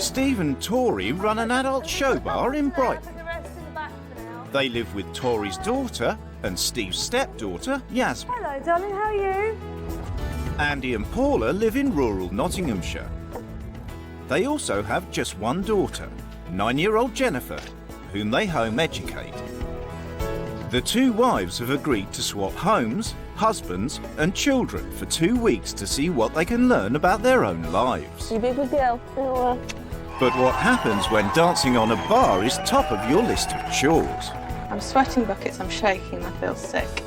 Steve and Tori run an adult show bar in Brighton. They live with Tori's daughter and Steve's stepdaughter, Yasmin. Hello, darling, how are you? Andy and Paula live in rural Nottinghamshire. They also have just one daughter, 9-year-old Jennifer, whom they home educate. The two wives have agreed to swap homes, husbands and children for 2 weeks to see what they can learn about their own lives. You be a good girl. But what happens when dancing on a bar is top of your list of chores? I'm sweating buckets, I'm shaking, I feel sick.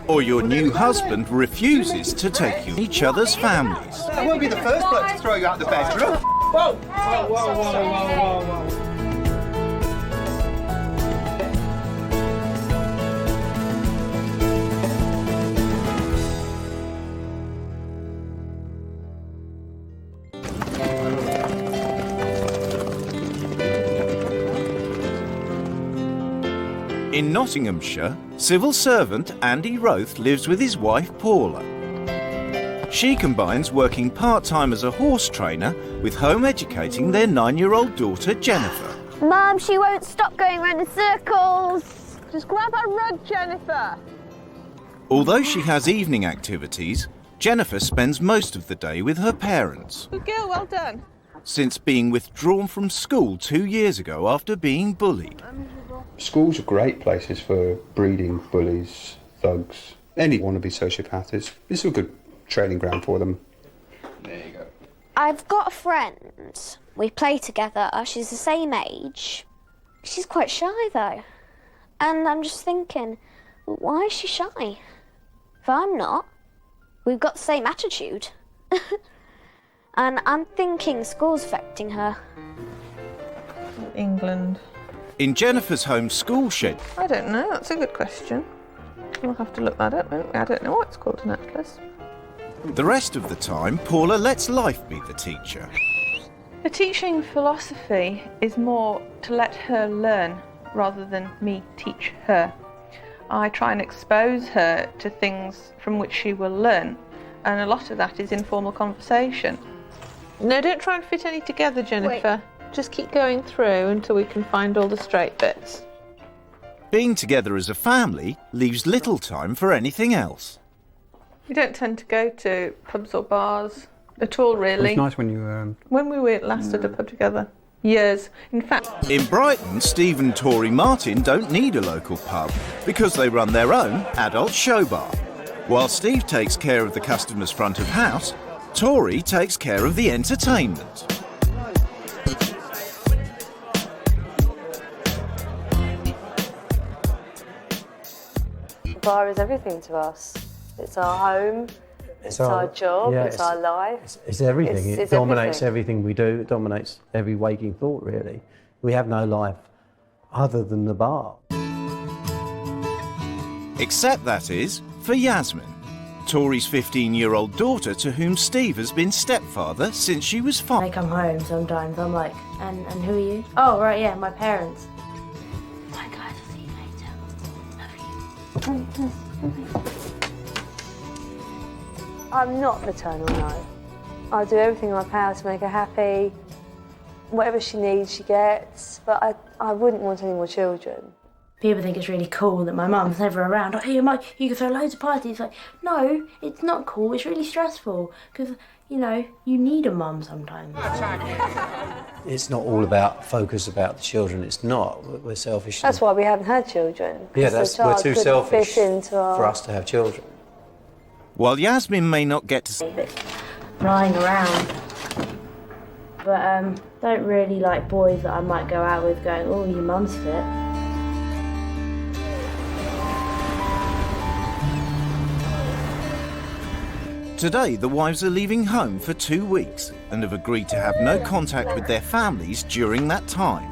Or your new husband refuses to take you to each other's families. I won't be the first bloke to throw you out the bedroom. Whoa! Whoa, whoa, whoa, whoa, whoa, whoa. In Nottinghamshire, civil servant Andy Roth lives with his wife Paula. She combines working part-time as a horse trainer with home educating their 9-year-old daughter Jennifer. Mum, she won't stop going round in circles. Just grab a rug, Jennifer. Although she has evening activities, Jennifer spends most of the day with her parents. Good girl, well done. Since being withdrawn from school 2 years ago after being bullied. Schools are great places for breeding bullies, thugs, any wannabe sociopaths. This is a good training ground for them. There you go. I've got a friend. We play together. She's the same age. She's quite shy, though. And I'm just thinking, why is she shy? If I'm not, we've got the same attitude. And I'm thinking school's affecting her. England. In Jennifer's home school shed, I don't know, that's a good question. We'll have to look that up, won't we? I don't know what it's called in Atlas. the rest of the time Paula lets life be the teacher. The teaching philosophy is more to let her learn rather than me teach her. I try and expose her to things from which she will learn, and a lot of that is informal conversation. No, don't try and fit any together, Jennifer. Wait. Just keep going through until we can find all the straight bits. Being together as a family leaves little time for anything else. We don't tend to go to pubs or bars at all, really. It was nice when you... When we were last at a pub together. Years. In fact... In Brighton, Steve and Tori Martin don't need a local pub because they run their own adult show bar. While Steve takes care of the customers front of house, Tori takes care of the entertainment. The bar is everything to us. It's our home, it's our job, yeah, it's our life. It's everything. It's it dominates everything. everything we do. It dominates every waking thought, really. We have no life other than the bar. Except, that is, for Yasmin, Tori's 15-year-old daughter to whom Steve has been stepfather since she was 5. I come home sometimes, I'm like, and who are you? Oh, right, yeah, my parents. Bye guys, I'll see you later. Love you. I'm not maternal, no. I do everything in my power to make her happy. Whatever she needs, she gets. But I wouldn't want any more children. People think it's really cool that my mum's never around. Oh, you can throw loads of parties. Like, no, it's not cool. It's really stressful because, you know, you need a mum sometimes. It's not all about focus about the children. It's not. We're selfish. That's why we haven't had children. Yeah, we're too selfish for us to have children. While Yasmin may not get to Flying around. But don't really like boys that I might go out with going, oh, your mum's fit. Today, the wives are leaving home for 2 weeks and have agreed to have no contact with their families during that time.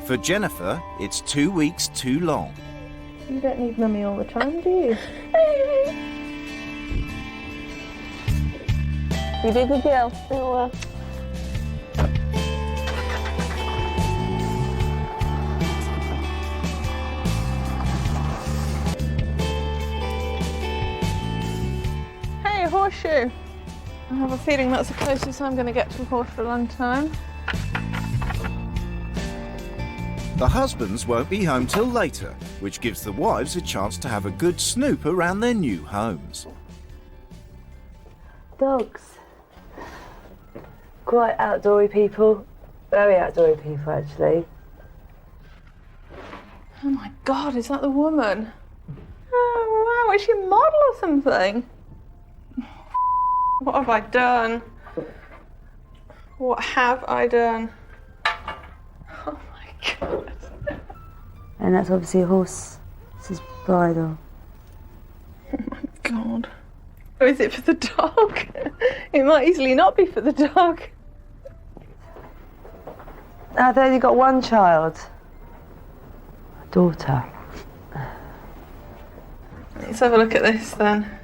For Jennifer, it's 2 weeks too long. You don't need mummy all the time, do you? You be a good girl. Oh, Hey, horseshoe. I have a feeling that's the closest I'm going to get to a horse for a long time. The husbands won't be home till later, which gives the wives a chance to have a good snoop around their new homes. Dogs. Quite outdoory people. Very outdoory people, actually. Oh my God, is that the woman? Oh wow, is she a model or something? What have I done? What have I done? Oh my God. And that's obviously a horse. This is bridle. Oh my God. Or is it for the dog? It might easily not be for the dog. I've only got one child. A daughter. Let's have a look at this then.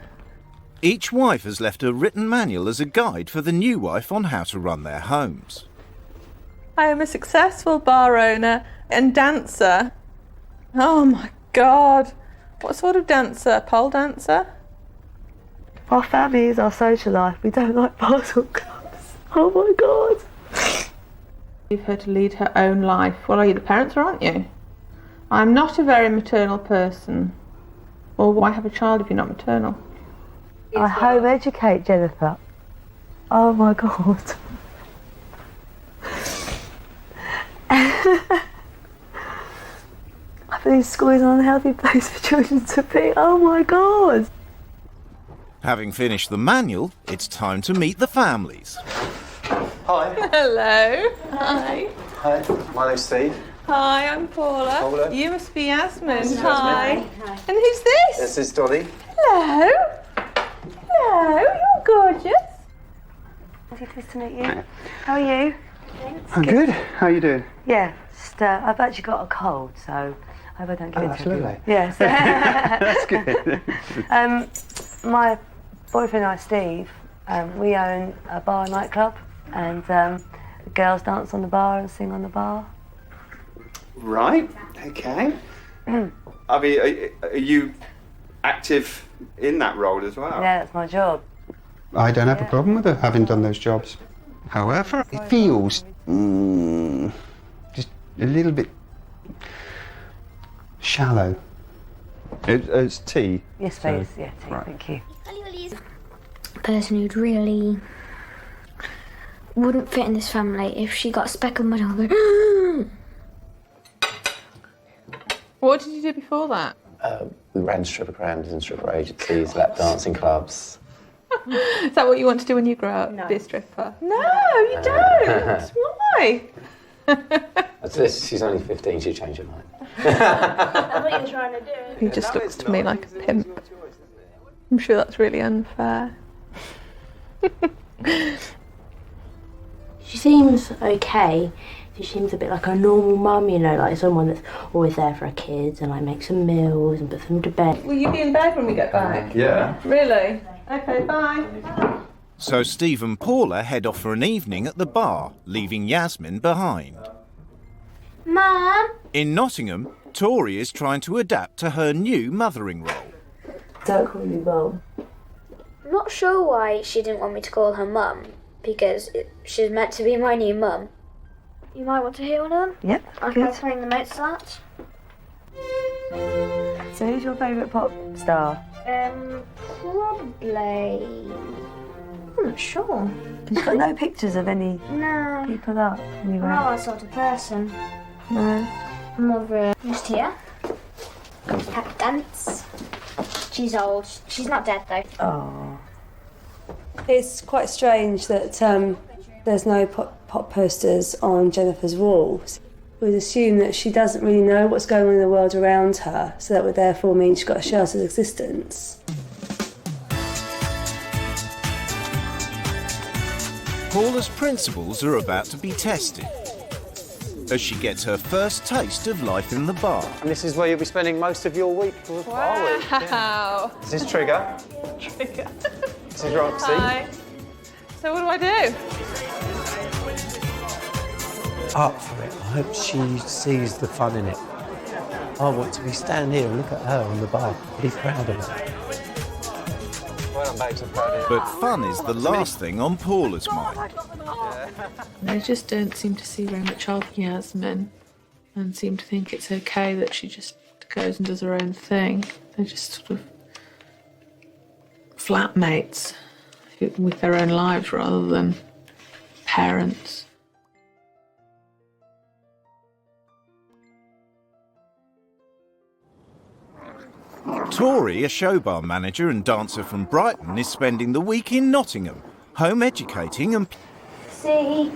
Each wife has left a written manual as a guide for the new wife on how to run their homes. I am a successful bar owner and dancer. Oh my God. What sort of dancer? Pole dancer? Our family is our social life. We don't like bars or clubs. Oh my God. Leave her to lead her own life. Well, are you the parents or aren't you? I'm not a very maternal person. Or why have a child if you're not maternal? I home educate Jennifer. Oh my God. I believe school is an unhealthy place for children to be. Oh my God. Having finished the manual, it's time to meet the families. Hi. Hello. Hi. Hi. My name's Steve. Hi, I'm Paula. Paula. You must be Yasmin. This is Hi. Yasmin. And who's this? This is Dolly. Hello. Hello, you're gorgeous. Nice to meet you. How are you? I'm good. How are you doing? Yeah, just I've actually got a cold, so I hope I don't get into That's lovely. Yes. That's good. My boyfriend and I, Steve, we own a bar and nightclub, and the girls dance on the bar and sing on the bar. Right. Okay. I mean, are you active in that role as well? Yeah, that's my job. I don't have a problem with her having done those jobs. However, it feels just a little bit shallow. It's tea. Yes, please. Yeah, tea, right. Thank you. A person who'd really wouldn't fit in this family. If she got a speck of mud, I would go. What did you do before that? We ran stripper cams and stripper agencies, lap dancing clubs. Is that what you want to do when you grow up? No. Be a stripper? No, you don't. Why? She's only 15, she changed her mind. That's what you're trying to do. He just looks to me like a pimp. I'm sure that's really unfair. She seems okay. She seems a bit like a normal mum, you know, like someone that's always there for her kids and like makes some meals and puts them to bed. Will you be in bed when we get back? Yeah. Really? Okay, bye. So Steve and Paula head off for an evening at the bar, leaving Yasmin behind. Mum? In Nottingham, Tori is trying to adapt to her new mothering role. Don't call me Mum. I'm not sure why she didn't want me to call her mum, because she's meant to be my new mum. You might want to hear one of them? Yep, I good. can bring the notes to that. So who's your favourite pop star? Probably. I'm not sure. You've got no pictures of any No. people up I'm anywhere? not that sort of person. No. I'm more of a just here. Cat dance. She's old. She's not dead though. Oh. It's quite strange that there's no pop posters on Jennifer's walls. We'd assume that she doesn't really know what's going on in the world around her, so that would therefore mean she's got a sheltered existence. Paula's principles are about to be tested as she gets her first taste of life in the bar. And this is where you'll be spending most of your week. Wow. This is Trigger. Trigger. This is Roxy. Hi. So what do I do? Up for it. I hope she sees the fun in it. I want to stand here and look at her on the bar, be proud of her. Well, on, babes. I'm proud of you. But fun is the last thing on Paula's mind. They just don't seem to see very much of Yasmin and seem to think it's okay that she just goes and does her own thing. They're just sort of flatmates with their own lives rather than parents. Tori, a show bar manager and dancer from Brighton, is spending the week in Nottingham, home educating and... See,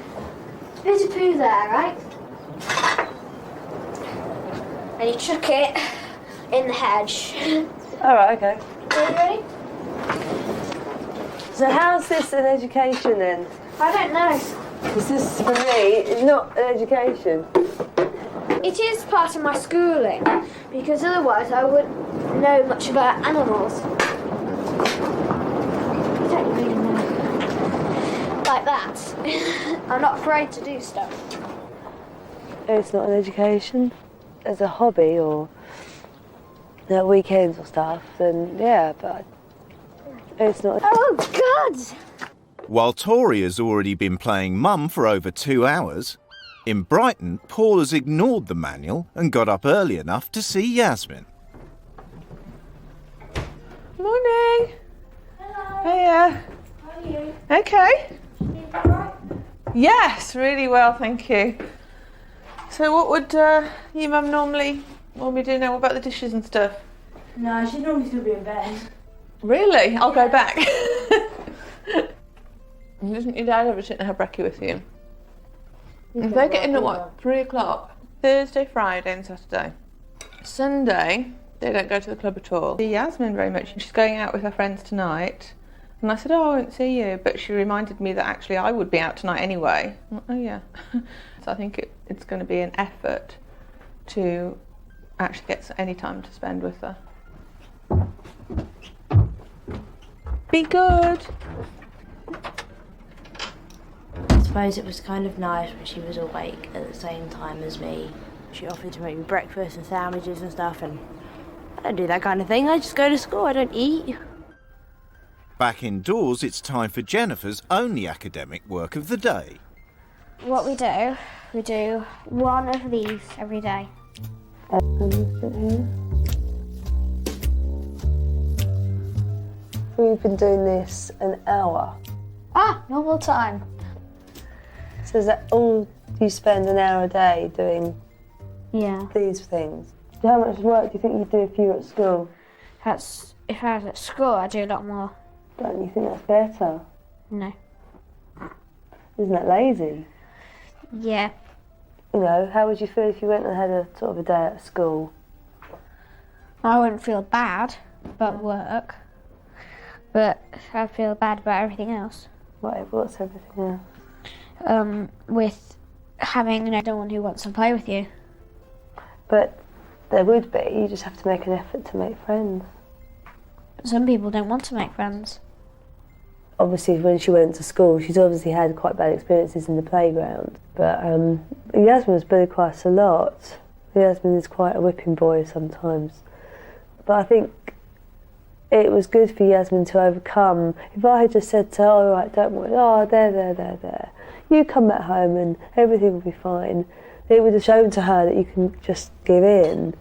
bit of poo there, right? And you chuck it in the hedge. All right, okay. Are you ready? So how's this an education then? I don't know. Because this, for me, is not an education. It is part of my schooling, because otherwise I wouldn't know much about animals. I don't really know. Like that. I'm not afraid to do stuff. It's not an education. As a hobby or weekends or stuff, then yeah, but it's not. Oh, God! While Tori has already been playing mum for over 2 hours, in Brighton, Paul has ignored the manual and got up early enough to see Yasmin. Morning. Hello. Hiya. How are you? Okay. You all right? Yes, really well, thank you. So what would your mum normally want me to do now? What about the dishes and stuff? No, she'd normally still be in bed. Really? I'll go back. Doesn't your dad ever sit and have brekkie with you? If they get in at what, 3 o'clock? Thursday, Friday and Saturday. Sunday, they don't go to the club at all. See Yasmin very much. She's going out with her friends tonight. And I said, oh, I won't see you. But she reminded me that actually I would be out tonight anyway. I'm like, oh, yeah. So I think it's going to be an effort to actually get any time to spend with her. Be good. I suppose it was kind of nice when she was awake at the same time as me. She offered to make me breakfast and sandwiches and stuff, and I don't do that kind of thing. I just go to school, I don't eat. Back indoors, it's time for Jennifer's only academic work of the day. What we do one of these every day. We've been doing this an hour. Ah, normal time. So is that all you spend an hour a day doing Yeah. these things? How much work do you think you'd do if you were at school? If I was at school, I'd do a lot more. Don't you think that's better? No. Isn't that lazy? Yeah. You know, how would you feel if you went and had a sort of a day at school? I wouldn't feel bad about work, but I'd feel bad about everything else. What's everything else? With having no one who wants to play with you. But there would be. You just have to make an effort to make friends. Some people don't want to make friends. Obviously, when she went to school, she's obviously had quite bad experiences in the playground. But Yasmin's bullied quite a lot. Yasmin is quite a whipping boy sometimes. But I think it was good for Yasmin to overcome. If I had just said to her, all right, don't worry, there. You come back home and everything will be fine. It would have shown to her that you can just give in.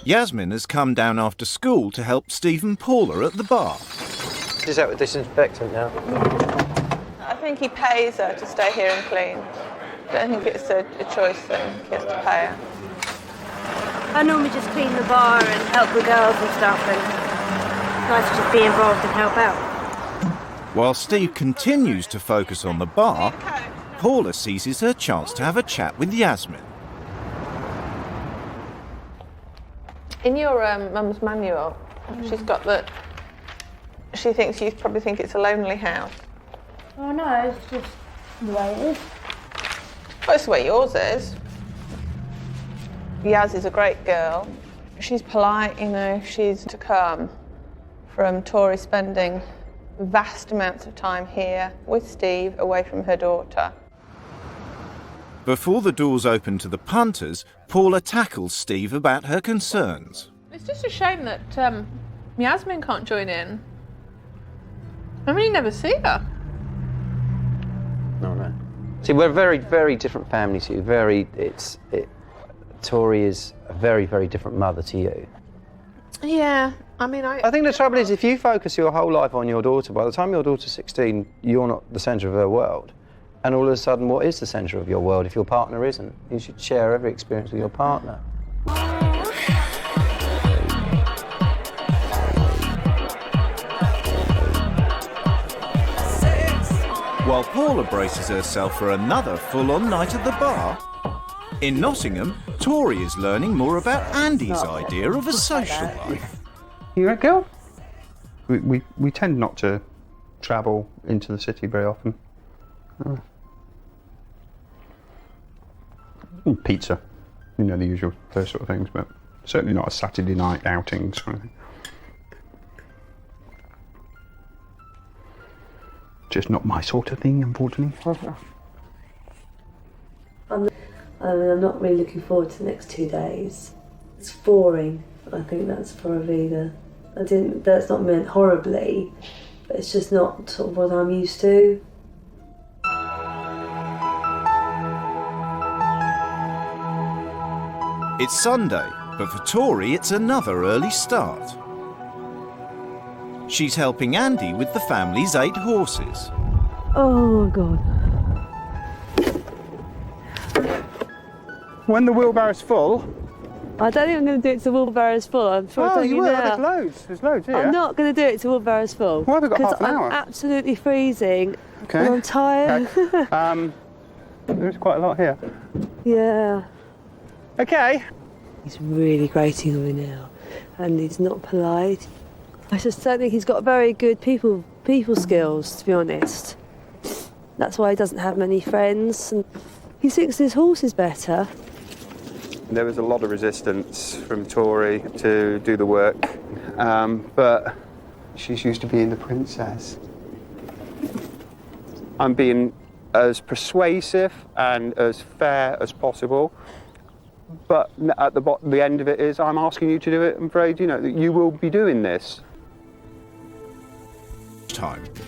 Yasmin has come down after school to help Steve and Paula at the bar. She's out with disinfectant now. I think he pays her to stay here and clean. I don't think it's a choice thing. He has to pay her. I normally just clean the bar and help the girls and stuff, and it's nice to just be involved and help out. While Steve continues to focus on the bar, Paula seizes her chance to have a chat with Yasmin. In your mum's manual, she's got that she thinks you probably think it's a lonely house. Oh no, it's just the way it is. Well, it's the way yours is. Yaz is a great girl. She's polite, you know, she's to come from Tori spending vast amounts of time here with Steve, away from her daughter. Before the doors open to the punters, Paula tackles Steve about her concerns. It's just a shame that Yasmin can't join in. I really never see her. No. See, we're very, very different families to you. Tori is a very, very different mother to you. Yeah, I mean, I think the trouble is, if you focus your whole life on your daughter, by the time your daughter's 16, you're not the centre of her world. And all of a sudden, what is the centre of your world if your partner isn't? You should share every experience with your partner. While Paula braces herself for another full-on night at the bar, in Nottingham, Tori is learning more about Andy's idea of a social life. You right, girl? We tend not to travel into the city very often. Pizza, you know, the usual, those sort of things, but certainly not a Saturday night outings or anything. Just not my sort of thing, unfortunately. I'm not really looking forward to the next 2 days. It's boring. I think that's probably that's not meant horribly, but it's just not sort of what I'm used to. It's Sunday, but for Tori it's another early start. She's helping Andy with the family's 8 horses. Oh, God. When the wheelbarrow's full... I don't think I'm going to do it till the wheelbarrow's full. I'm sure I'll tell you now. There's loads here. I'm not going to do it till the wheelbarrow's full. Why have we got half an hour? I'm absolutely freezing. Okay. And I'm tired. Okay. There's quite a lot here. Yeah. Okay. He's really grating on me now, and he's not polite. I just don't think he's got very good people skills, to be honest. That's why he doesn't have many friends, and he thinks his horse is better. There was a lot of resistance from Tori to do the work, but she's used to being the princess. I'm being as persuasive and as fair as possible, but at the end of it is, I'm asking you to do it. I'm afraid, you know, that you will be doing this.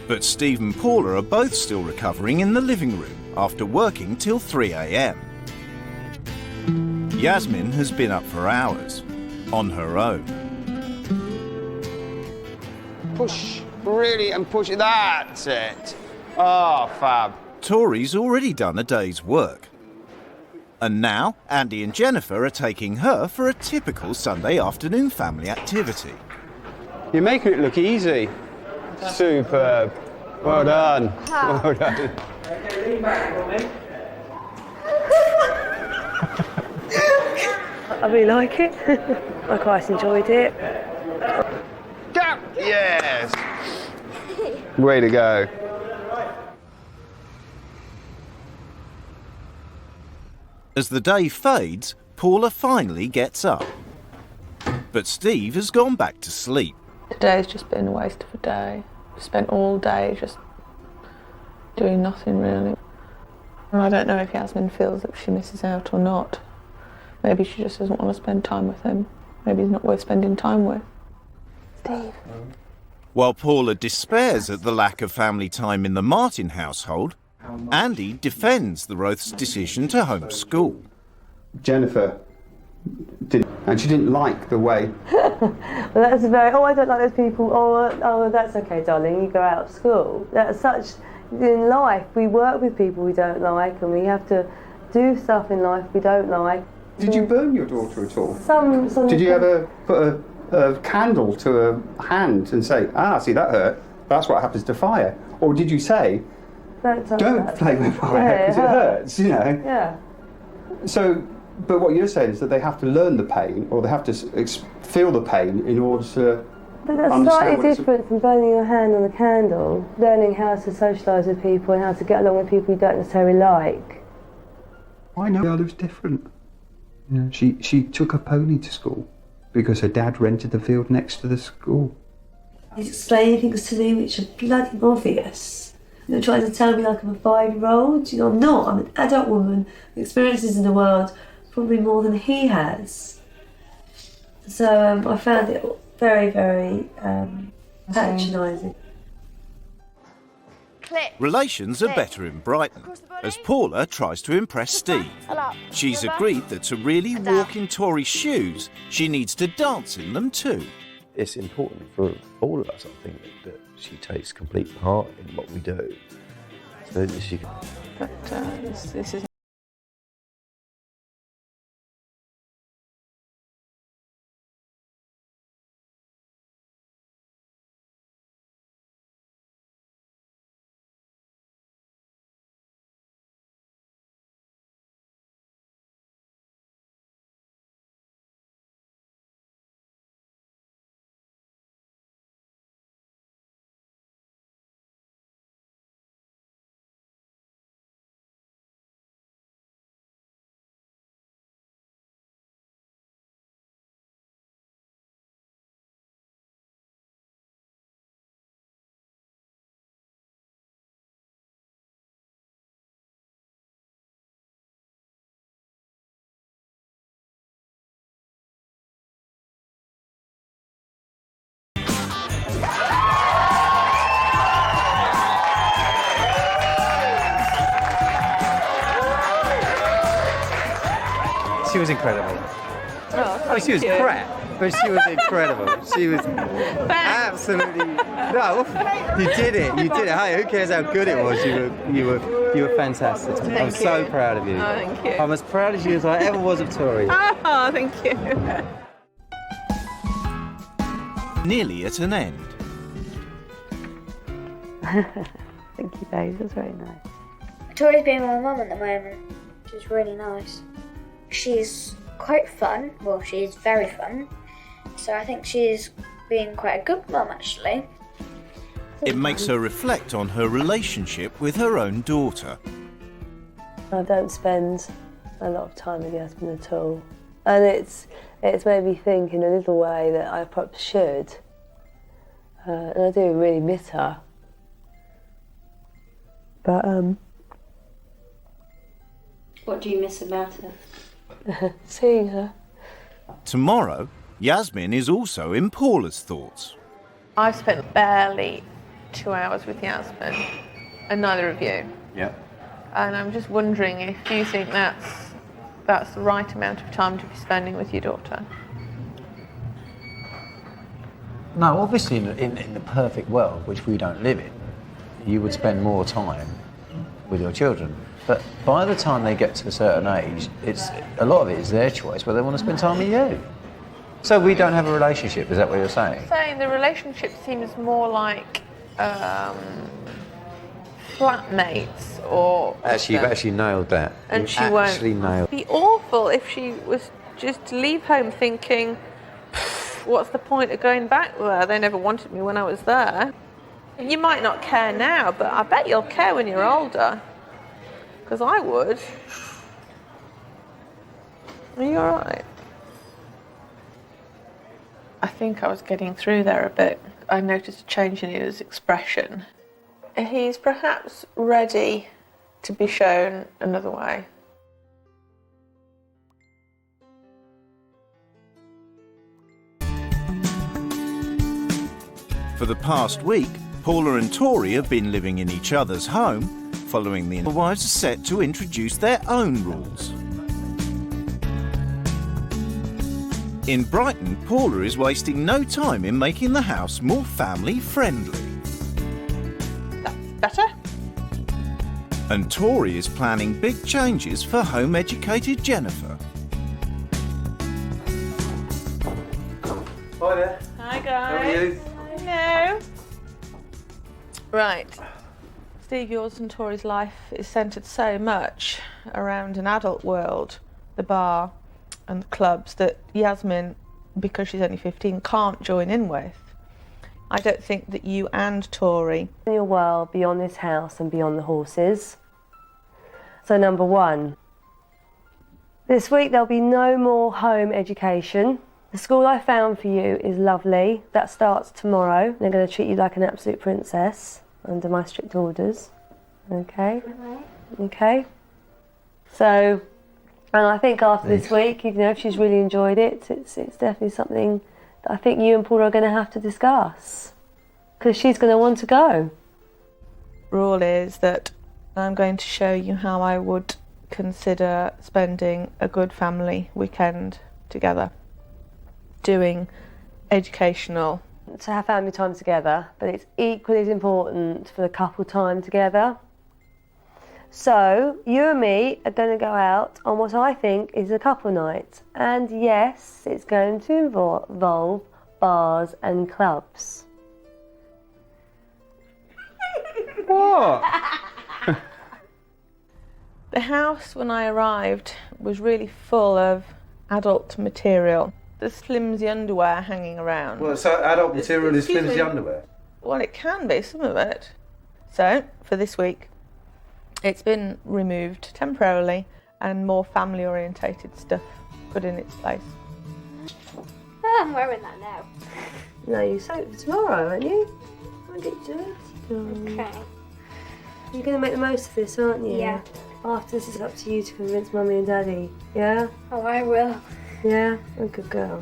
But Steve and Paula are both still recovering in the living room after working till 3 a.m. Yasmin has been up for hours, on her own. Push, really, and push it. That's it. Oh, fab. Tori's already done a day's work. And now, Andy and Jennifer are taking her for a typical Sunday afternoon family activity. You're making it look easy. Superb. Well done. Well done. I really like it. I quite enjoyed it. Go! Yes! Way to go. As the day fades, Paula finally gets up. But Steve has gone back to sleep. Today's just been a waste of a day. Spent all day just doing nothing really. And I don't know if Yasmin feels that she misses out or not. Maybe she just doesn't want to spend time with him. Maybe he's not worth spending time with. Steve. While Paula despairs at the lack of family time in the Martin household, Andy defends the Roths' decision to homeschool. Jennifer didn't, and she didn't like the way. Well, that's very, I don't like those people. Oh, that's okay, darling, you go out of school. That's such, in life, we work with people we don't like, and we have to do stuff in life we don't like. Did you burn your daughter at all? Some Did you ever put a candle to her hand and say, see, that hurt? That's what happens to fire. Or did you say, don't play with fire because it hurts, you know? Yeah. So, but what you're saying is that they have to learn the pain, or they have to feel the pain in order to But that's slightly different from burning your hand on a candle, learning how to socialise with people and how to get along with people you don't necessarily like. I know Ella's different. You know, she took a pony to school because her dad rented the field next to the school. He's explaining things to me which are bloody obvious. You're trying to tell me like I'm a 5-year-old. You know, I'm not. I'm an adult woman with experiences in the world probably more than he has. So I found it very, very patronising. Relations are better in Brighton, as Paula tries to impress Steve. She's agreed that to really walk in Tori's shoes, she needs to dance in them too. It's important for all of us, I think, that she takes complete part in what we do. So that she can... But this is... She was incredible. Oh, she was crap, but she was incredible. She was absolutely... No, you did it. You did it. Hey, who cares how good it was? You were fantastic. I'm so proud of you. Oh, thank you. I'm as proud of you as I ever was of Tori. Oh, thank you. Nearly at an end. Thank you, babe. That's very nice. Tori's being with my mum at the moment, which is really nice. She's quite fun. Well, she is very fun. So I think she's being quite a good mum, actually. It makes her reflect on her relationship with her own daughter. I don't spend a lot of time with Yasmin at all. And it's made me think in a little way that I probably should. And I do really miss her. But, What do you miss about her? seeing her. Tomorrow, Yasmin is also in Paula's thoughts. I've spent barely 2 hours with Yasmin, and neither of you. Yeah. And I'm just wondering if you think that's the right amount of time to be spending with your daughter. No, obviously in the perfect world, which we don't live in, you would spend more time with your children. But by the time they get to a certain age, a lot of it is their choice, whether they want to spend time with you. So we don't have a relationship, is that what you're saying? I'm saying the relationship seems more like flatmates or... Actually, you've actually nailed that. And she actually won't. nailed. It'd be awful if she was just to leave home thinking, what's the point of going back there? They never wanted me when I was there. You might not care now, but I bet you'll care when you're older. Because I would. Are you all right? I think I was getting through there a bit. I noticed a change in his expression. He's perhaps ready to be shown another way. For the past week, Paula and Tori have been living in each other's home, following the wives are set to introduce their own rules. In Brighton, Paula is wasting no time in making the house more family-friendly. That's better. And Tori is planning big changes for home-educated Jennifer. Hi there. Hi guys. How are you? Hello. Right. Steve, yours and Tori's life is centred so much around an adult world, the bar and the clubs, that Yasmin, because she's only 15, can't join in with. I don't think that you and Tori... In your world, beyond this house and beyond the horses. So number one, this week there'll be no more home education. The school I found for you is lovely. That starts tomorrow. They're going to treat you like an absolute princess under my strict orders. Okay? Okay? So And I think after this week, even though if she's really enjoyed it, it's definitely something that I think you and Paula are going to have to discuss, because she's going to want to go. Rule is that I'm going to show you how I would consider spending a good family weekend together, doing educational. To have family time together, but it's equally as important for the couple time together. So you and me are going to go out on what I think is a couple night, and yes, it's going to involve bars and clubs. What? The house when I arrived was really full of adult material. There's flimsy underwear hanging around. Well, so adult material is flimsy underwear? Well, it can be, some of it. So, for this week, it's been removed temporarily and more family-orientated stuff put in its place. I'm wearing that now. No, you save it for tomorrow, aren't you? I'll get you it. Okay. You're going to make the most of this, aren't you? Yeah. After this, it's up to you to convince Mummy and Daddy. Yeah? Oh, I will. Yeah? A good girl.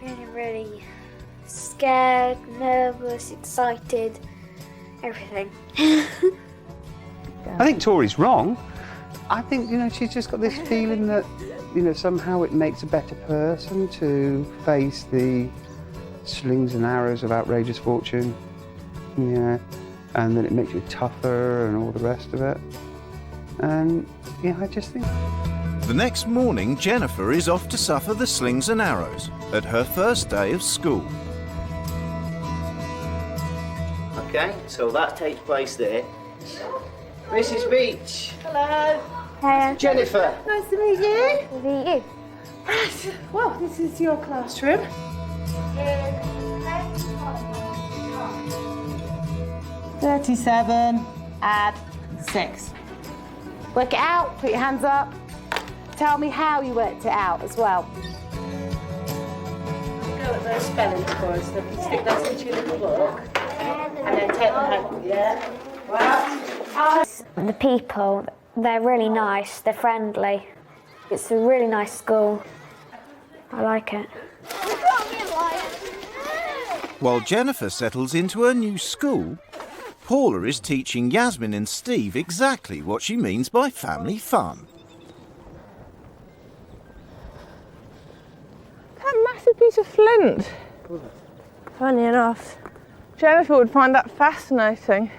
Feeling really scared, nervous, excited, everything. I think Tori's wrong. I think, she's just got this feeling that, somehow it makes a better person to face the slings and arrows of outrageous fortune. Yeah. And then it makes you tougher and all the rest of it. And, I just think... The next morning, Jennifer is off to suffer the slings and arrows at her first day of school. Okay, so that takes place there. Mrs. Beach. Hello. Hey. Jennifer. Nice to meet you. Nice to meet you. Right, well, this is your classroom. 37, add 6. Work it out, put your hands up. Tell me how you worked it out as well. Go at those spellings for us, so if you stick those into your little book, and then take them home, yeah? Right. The people, they're really nice, they're friendly. It's a really nice school. I like it. While Jennifer settles into her new school, Paula is teaching Yasmin and Steve exactly what she means by family fun. That massive piece of flint. Funny enough. Jennifer would find that fascinating.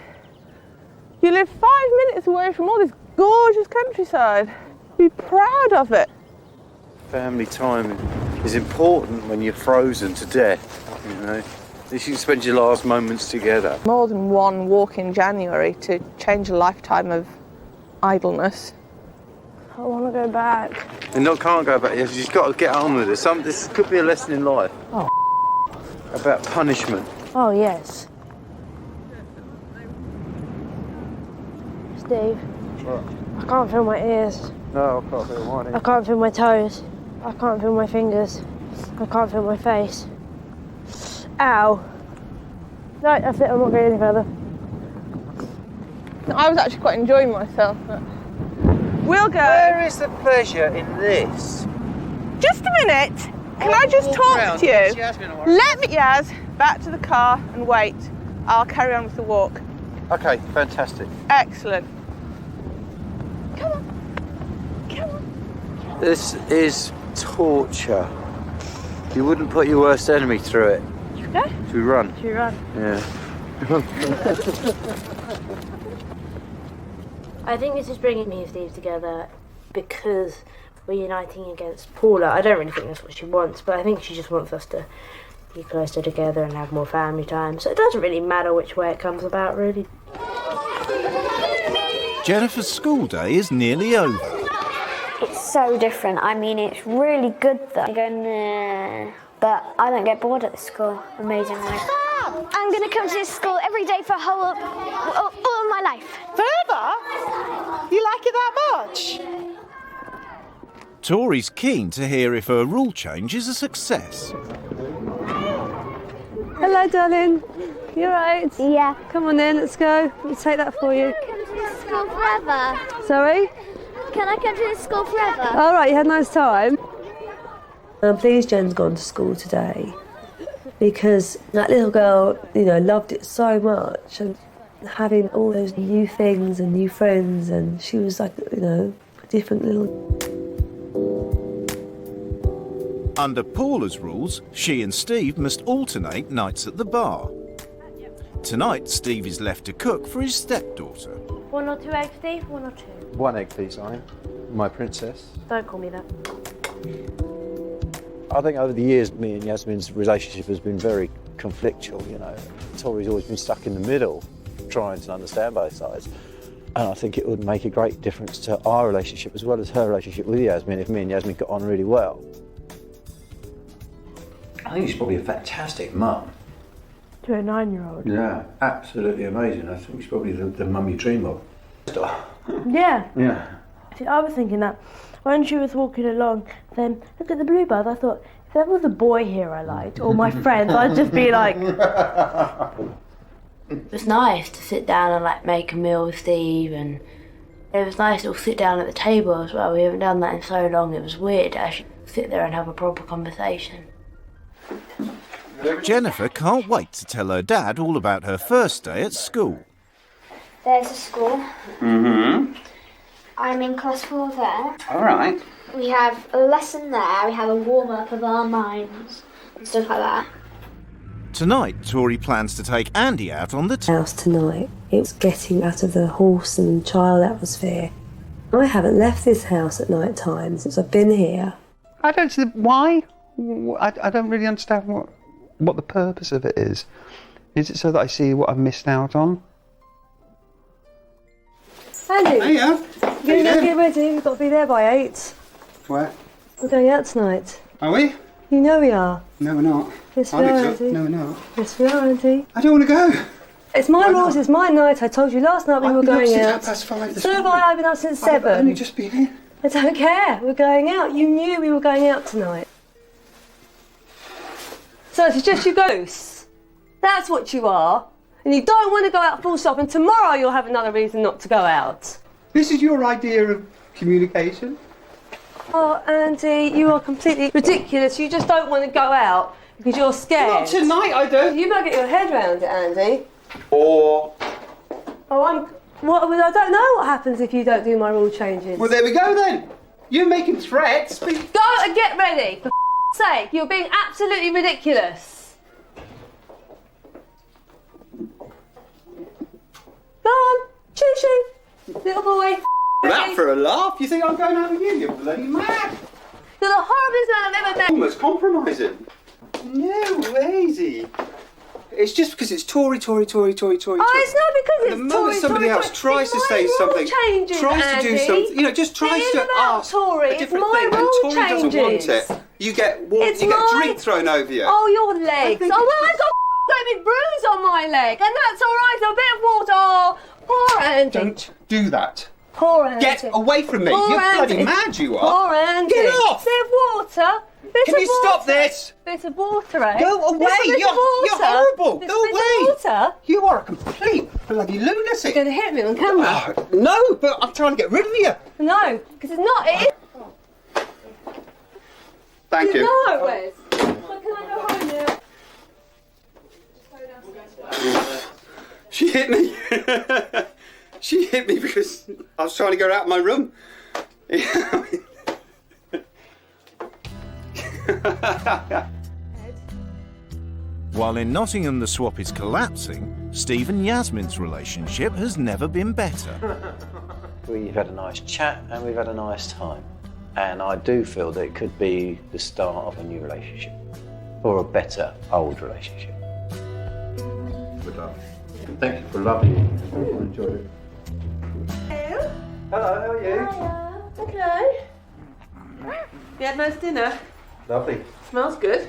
You live 5 minutes away from all this gorgeous countryside. Be proud of it. Family time is important when you're frozen to death, You can spend your last moments together. More than one walk in January to change a lifetime of idleness. I want to go back. And can't go back. You've just got to get on with it. This could be a lesson in life. Oh. About punishment. Oh, yes. Steve. What? I can't feel my ears. No, I can't feel mine either. I can't feel my toes. I can't feel my fingers. I can't feel my face. Ow. No, that's it, I'm not going any further. I was actually quite enjoying myself. But we'll go. Where is the pleasure in this? Just a minute. Can I just talk to you? Let me, Yaz, back to the car and wait. I'll carry on with the walk. Okay, fantastic. Excellent. Come on. Come on. This is torture. You wouldn't put your worst enemy through it. No? Should we run? Should we run? Yeah. I think this is bringing me and Steve together because we're uniting against Paula. I don't really think that's what she wants, but I think she just wants us to be closer together and have more family time. So it doesn't really matter which way it comes about, really. Jennifer's school day is nearly over. It's so different. I mean, it's really good though. I go, nah. But I don't get bored at the school, amazingly. I'm going to come to this school every day for all of my life. Forever? You like it that much? Tori's keen to hear if her rule change is a success. Hello, darling. You alright? Yeah. Come on then, let's go. Let me take that for you. Come to this school forever. Sorry? Can I come to this school forever? All right, you had a nice time. I'm pleased Jen's gone to school today because that little girl, loved it so much, and having all those new things and new friends, and she was like, a different little... Under Paula's rules, she and Steve must alternate nights at the bar. Tonight, Steve is left to cook for his stepdaughter. 1 or 2 eggs, Steve? 1 or 2? 1 egg, please, Ian. My princess. Don't call me that. I think over the years, me and Yasmin's relationship has been very conflictual, Tori's always been stuck in the middle, trying to understand both sides. And I think it would make a great difference to our relationship as well as her relationship with Yasmin if me and Yasmin got on really well. I think she's probably a fantastic mum. To a 9-year-old? Yeah, absolutely amazing. I think she's probably the mum you dream of. Yeah. Yeah. See, I was thinking that when she was walking along, then look at the bluebird. I thought, if there was a boy here I liked, or my friends, I'd just be like... It was nice to sit down and make a meal with Steve, and it was nice to all sit down at the table as well. We haven't done that in so long. It was weird to actually sit there and have a proper conversation. Jennifer can't wait to tell her dad all about her first day at school. There's a school. Mm-hmm. I'm in class 4 there. All right. We have a lesson there. We have a warm-up of our minds and stuff like that. Tonight, Tori plans to take Andy out on the house tonight. It's getting out of the horse and child atmosphere. I haven't left this house at night time since I've been here. I don't see why. I don't really understand what the purpose of it is. Is it so that I see what I've missed out on? Andy, Hiya. you're going to get ready. We've got to be there by 8. Where? We're going out tonight. Are we? You know we are. No, we're not. Yes, we are, Andy. No, we're not. Yes, we are, Andy. I don't want to go. It's my rules, it's my night. I told you last night we were going out. I've been up since 5 this So have morning. I've been up since 7. I've only just been in. I don't care. We're going out. You knew we were going out tonight. So it's just your ghosts. That's what you are. And you don't want to go out full stop, and tomorrow you'll have another reason not to go out. This is your idea of communication? Oh, Andy, you are completely ridiculous. You just don't want to go out because you're scared. Not tonight, I don't. You might get your head round it, Andy. Or... Oh, I don't know what happens if you don't do my rule changes. Well, there we go then. You're making threats. Go and get ready, for sake. You're being absolutely ridiculous. Go on, choo-choo, little boy. That for a laugh? You think I'm going out with you? You're bloody mad. You're the horriblest man I've ever met. Almost compromising. No, easy. It's just because it's Tori. Oh, it's not because it's Tori. The moment somebody else tries to say something, changes, tries to do Andy. something, just tries to ask Tori. a different It's my thing, and rule Tori doesn't want changes. it. You get a drink thrown over you. Oh, your legs. Oh, well, I've got a big bruise on my leg, and that's all right. A bit of water. Oh, poor Andy. Don't do that. Poor Andy. Get away from me. Poor You're Andy. bloody mad, you are. Poor Andy. Get off. Bit of water. Can you stop this? Bit of water, eh? Go away. Bit You're of water. horrible. Bit Go of away. Water. You are a complete bloody lunatic. You're going to hit me on camera. No, but I'm trying to get rid of you. No, because it's not. It is. Thank you. No, Wes. So can I go home now? She hit me. She hit me because I was trying to get out of my room. While in Nottingham the swap is collapsing, Steve and Yasmin's relationship has never been better. We've had a nice chat and we've had a nice time. And I do feel that it could be the start of a new relationship. Or a better old relationship. Good luck. Thank you for loving me. I hope you enjoyed it. Hello. Hello, how are you? Okay. You had a nice dinner? Lovely. Smells good.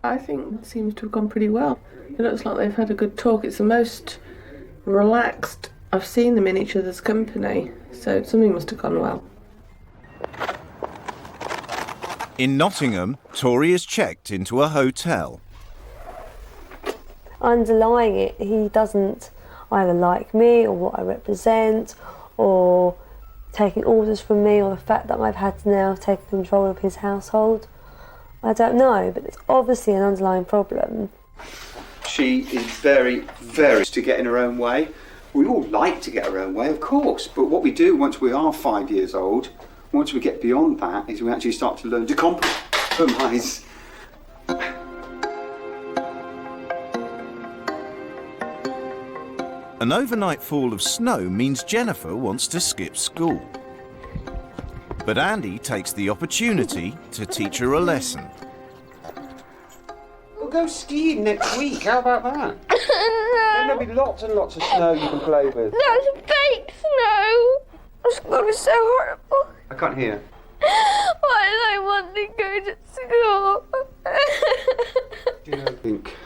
I think it seems to have gone pretty well. It looks like they've had a good talk. It's the most relaxed I've seen them in each other's company, so something must have gone well. In Nottingham, Tori is checked into a hotel. Underlying it, he doesn't either like me or what I represent or taking orders from me, or the fact that I've had to now take control of his household. I don't know, but it's obviously an underlying problem. She is very, very to get in her own way. We all like to get our own way, of course, but what we do once we are 5 years old, once we get beyond that, is we actually start to learn to compromise. An overnight fall of snow means Jennifer wants to skip school. But Andy takes the opportunity to teach her a lesson. We'll go skiing next week, how about that? Then there'll be lots and lots of snow you can play with. That's fake snow. School is so horrible. I can't hear. Why do I want to go to school? Do you think...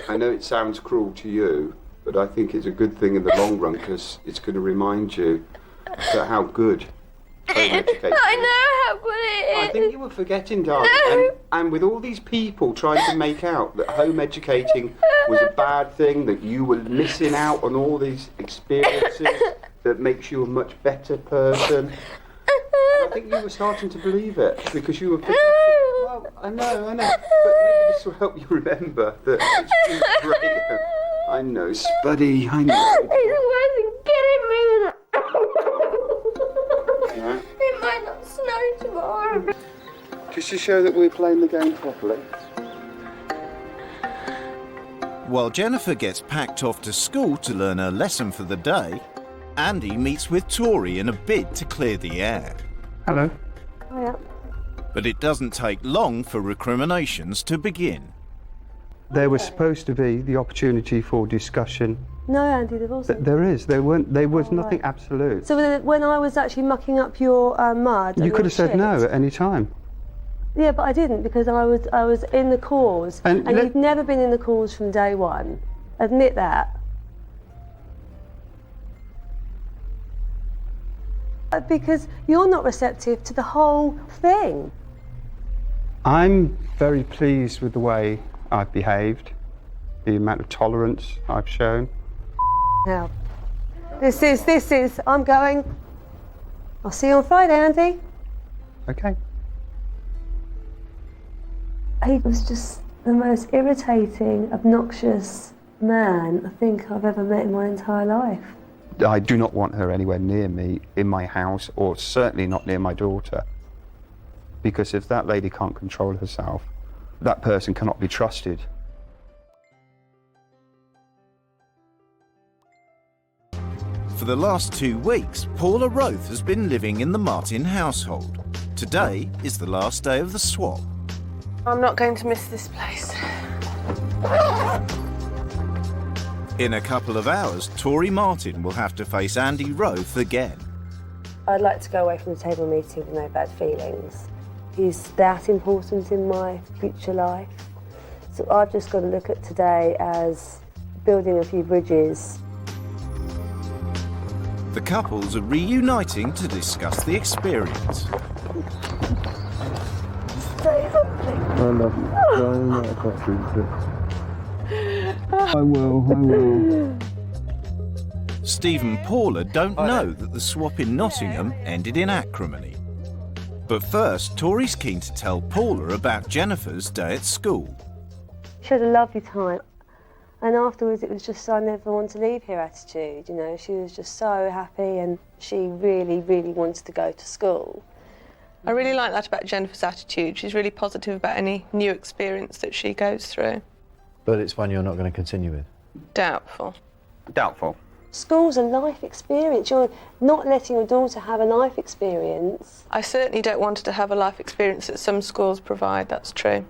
I know it sounds cruel to you, but I think it's a good thing in the long run because it's going to remind you about how good home education is. I know how good it is. I think you were forgetting, darling. No. And with all these people trying to make out that home educating was a bad thing, that you were missing out on all these experiences that makes you a much better person. I think you were starting to believe it because you were thinking, well, I know, but maybe this will help you remember that it's been great. I know, Spuddy, I know. It's worth getting me. Yeah. It might not snow tomorrow. Just to show that we're playing the game properly. While Jennifer gets packed off to school to learn her lesson for the day, Andy meets with Tori in a bid to clear the air. Hello. Hiya. But it doesn't take long for recriminations to begin. There was supposed to be the opportunity for discussion. No, Andy, there wasn't. There is. There was Oh, nothing right. absolute. So when I was actually mucking up your mud... You and could your have said shit- no at any time. Yeah, but I didn't, because I was in the cause. And And let- you've never been in the cause from day one. Admit that. Because you're not receptive to the whole thing. I'm very pleased with the way I've behaved, the amount of tolerance I've shown. Now, this is, I'm going. I'll see you on Friday, Andy. Okay. He was just the most irritating, obnoxious man I think I've ever met in my entire life. I do not want her anywhere near me, in my house, or certainly not near my daughter. Because if that lady can't control herself, that person cannot be trusted. For the last 2 weeks, Paula Roth has been living in the Martin household. Today is the last day of the swap. I'm not going to miss this place. In a couple of hours, Tori Martin will have to face Andy Roth again. I'd like to go away from the table meeting with no bad feelings. He's that important in my future life. So I've just got to look at today as building a few bridges. The couples are reuniting to discuss the experience. Say something. I love you. I can't drink it. I will. Steve and Paula don't know that the swap in Nottingham ended in acrimony. But first, Tori's keen to tell Paula about Jennifer's day at school. She had a lovely time. And afterwards it was just, I never want to leave here attitude, you know. She was just so happy and she really, really wanted to go to school. I really like that about Jennifer's attitude. She's really positive about any new experience that she goes through. But it's one you're not going to continue with. Doubtful. Doubtful. School's a life experience. You're not letting your daughter have a life experience. I certainly don't want her to have a life experience that some schools provide, that's true.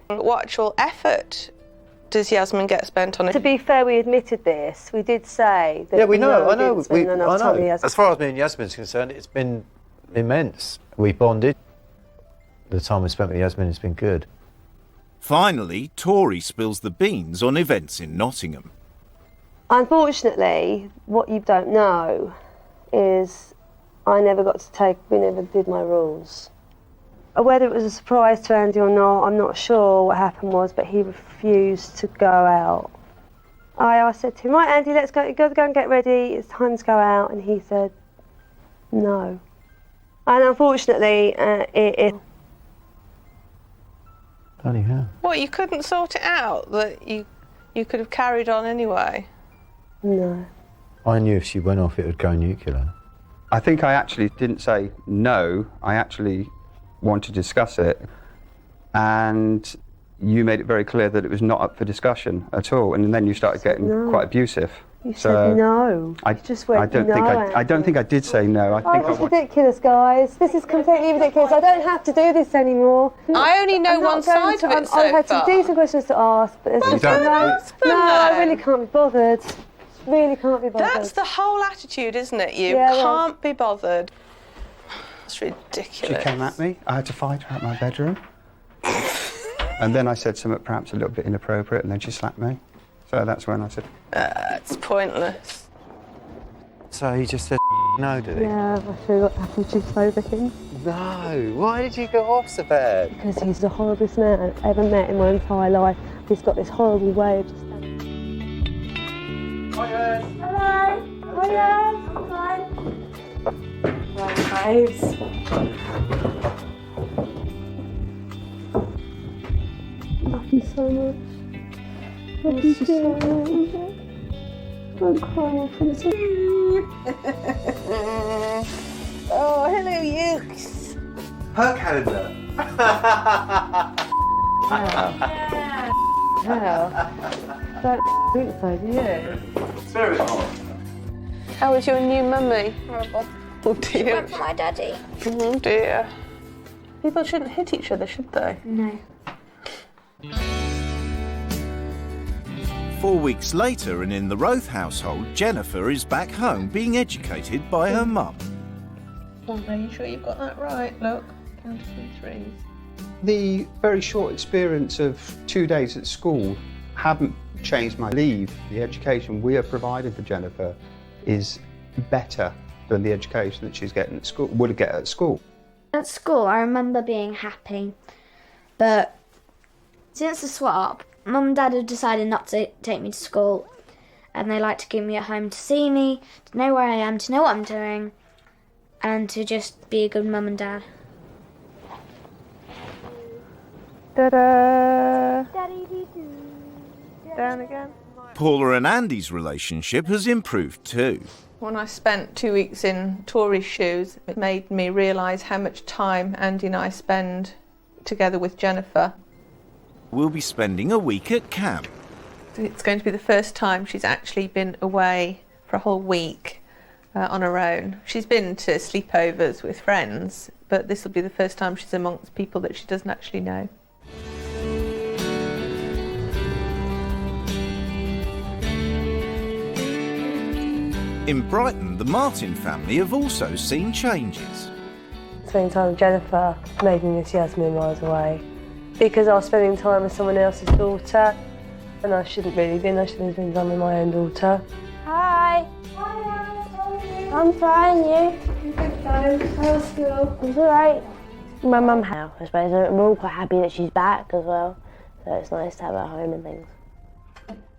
What actual effort does Yasmin get spent on it? To be fair, we admitted this. We did say that. Yeah, we know, I know. didn't spend enough time with Yasmin. As far as me and Yasmin's concerned, it's been immense. We bonded. The time we spent with Yasmin has been good. Finally, Tori spills the beans on events in Nottingham. Unfortunately, what you don't know is we never did my rules. Whether it was a surprise to Andy or not, I'm not sure what happened was, but he refused to go out. I said to him, right, Andy, let's go and get ready. It's time to go out. And he said, no. And unfortunately, Bloody hell. What, you couldn't sort it out? That you could have carried on anyway? No. I knew if she went off, it would go nuclear. I think I actually didn't say no. I actually wanted to discuss it. And you made it very clear that it was not up for discussion at all. And then you started getting quite abusive. You said no. I just went I don't no, think I don't think I did say no. I think this is ridiculous, guys. This is completely ridiculous. I don't have to do this anymore. I only know one side of it so I had some far. decent questions to ask, but there's just no, I really can't be bothered. Really can't be bothered. That's the whole attitude, isn't it? You Yeah, can't be bothered. It's ridiculous. She came at me. I had to fight her out my bedroom. And then I said something perhaps a little bit inappropriate, and then she slapped me. So that's when I said... It's pointless. So he just said no, did he? Yeah, I feel like attitudes over him. No. Why did you go off so bad? Because he's the horriblest man I've ever met in my entire life. He's got this horrible way of just... Hello. Love you so much. Love you so much. I'm crying for this. Oh, hello, Ukes. Her calendar. Don't think so, do you? It's very hot. How is your new mummy? Horrible. Oh She dear. went for my daddy. Oh dear. People shouldn't hit each other, should they? No. 4 weeks later, and in the Roth household, Jennifer is back home being educated by her mum. Are you sure you've got that right? Look, count 2 3s. The very short experience of 2 days at school haven't changed my belief. The education we are providing for Jennifer is better than the education that she's getting at school, would get at school. At school, I remember being happy, but since the swap, Mum and Dad have decided not to take me to school, and they like to keep me at home to see me, to know where I am, to know what I'm doing, and to just be a good Mum and Dad. Ta-da! Down again. Paula and Andy's relationship has improved too. When I spent 2 weeks in Tori's shoes, it made me realise how much time Andy and I spend together with Jennifer. We'll be spending a week at camp. It's going to be the first time she's actually been away for a whole week on her own. She's been to sleepovers with friends, but this will be the first time she's amongst people that she doesn't actually know. In Brighton, the Martin family have also seen changes. Spending time with Jennifer made me miss Yasmin miles away. Because I was spending time with someone else's daughter, and I shouldn't really been. I should have been done with my own daughter. Hi. I'm fine, you? Good, thanks. How's school? It's alright. My mum now, I suppose. We're all quite happy that she's back as well, so it's nice to have her home and things.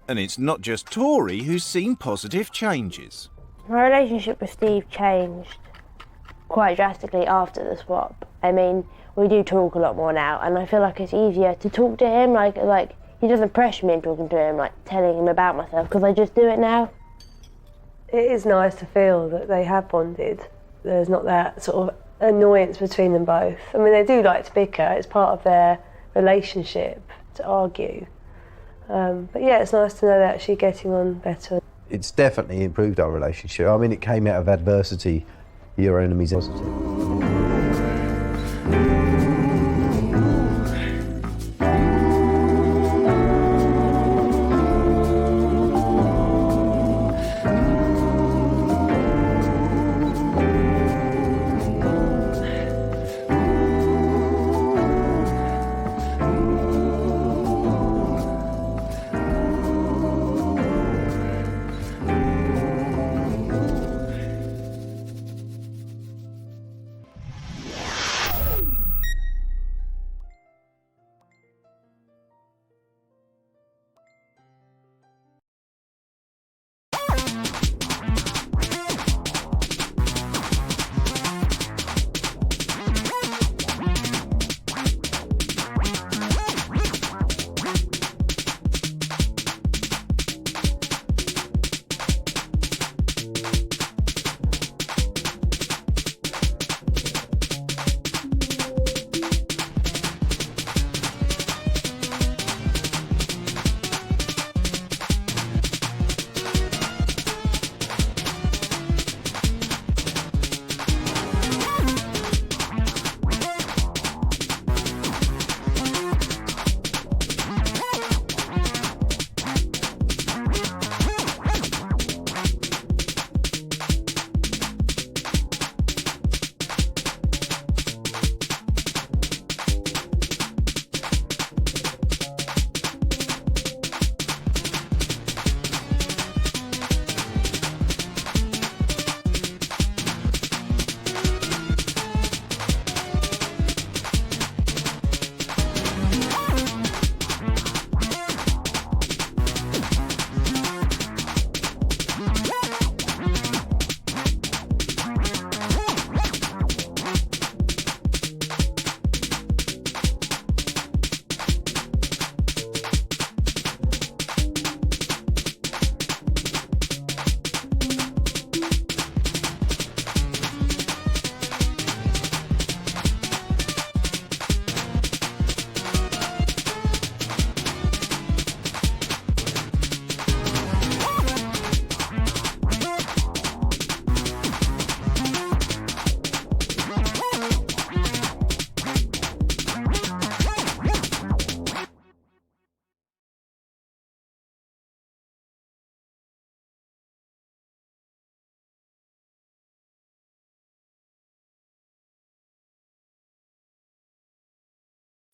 And it's not just Tori who's seen positive changes. My relationship with Steve changed quite drastically after the swap. I mean, we do talk a lot more now, and I feel like it's easier to talk to him. Like he doesn't pressure me in talking to him, like telling him about myself, because I just do it now. It is nice to feel that they have bonded. There's not that sort of annoyance between them both. I mean, they do like to bicker. It's part of their relationship to argue. But yeah, it's nice to know they're actually getting on better. It's definitely improved our relationship. I mean, it came out of adversity. Your enemy's positive.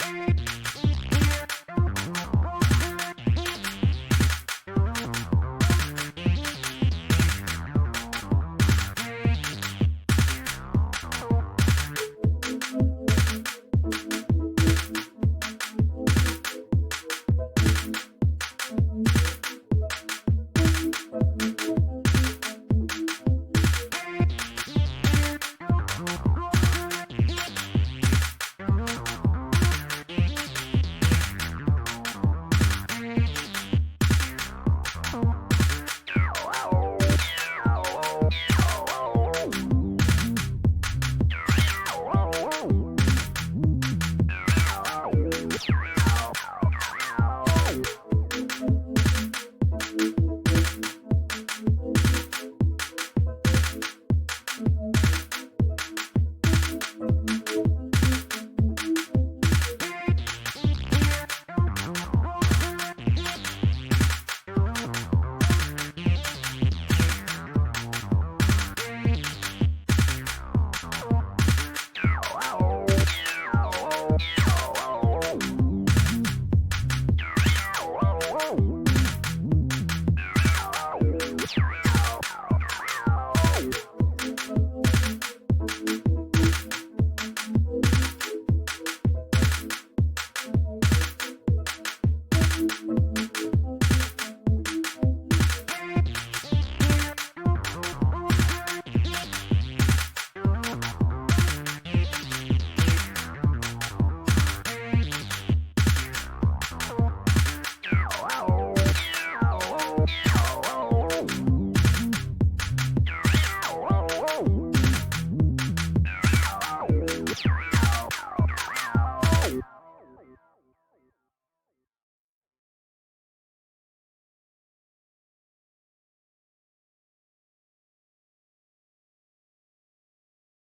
Bye.